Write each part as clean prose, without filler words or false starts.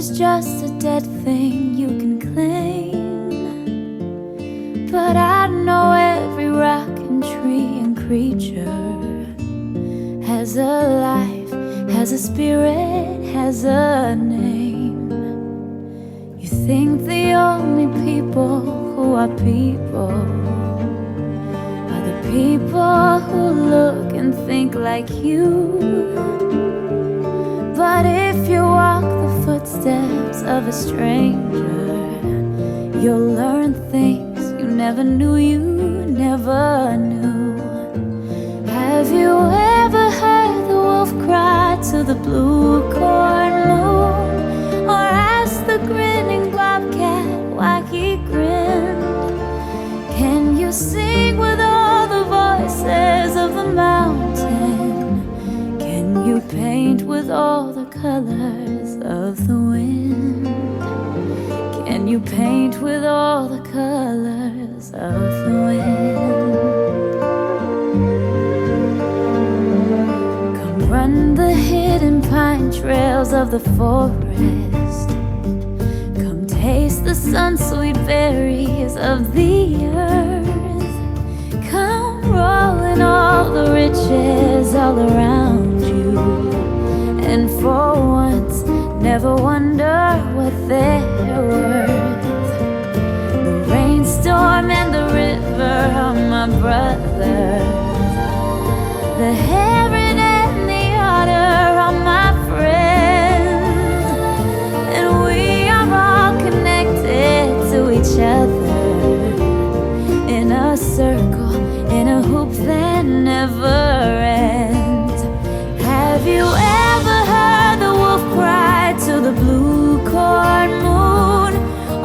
is just a dead thing you can claim, but I know every rock and tree and creature has a life, has a spirit, has a name. You think the only people who are people are the people who look and think like you. But if you walk the footsteps of a stranger, you'll learn things you never knew you never knew. Have you ever heard the wolf cry to the blue corn moon, or ask the grinning bobcat why he grinned? Can you sing with all the voices of the mountain? Can you paint with all the colors of the wind? Can you paint with all the colors of the wind? Come run the hidden pine trails of the forest. Come taste the sun-sweet berries of the earth. Come roll in all the riches all around you, and for once never wonder what they're worth. The rainstorm and the river are my brothers. The heron and the otter are my friends, and we are all connected to each other in a circle, in a hoop that never ends. Have you ever heard the wolf cry to the blue corn moon,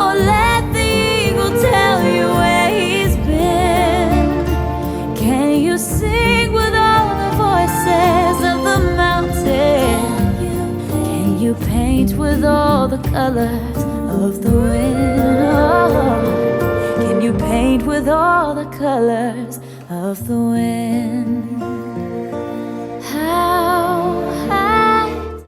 or let the eagle tell you where he's been? Can you sing with all the voices of the mountain? Can you paint with all the colors of the wind? Oh, can you paint with all the colors of the wind? How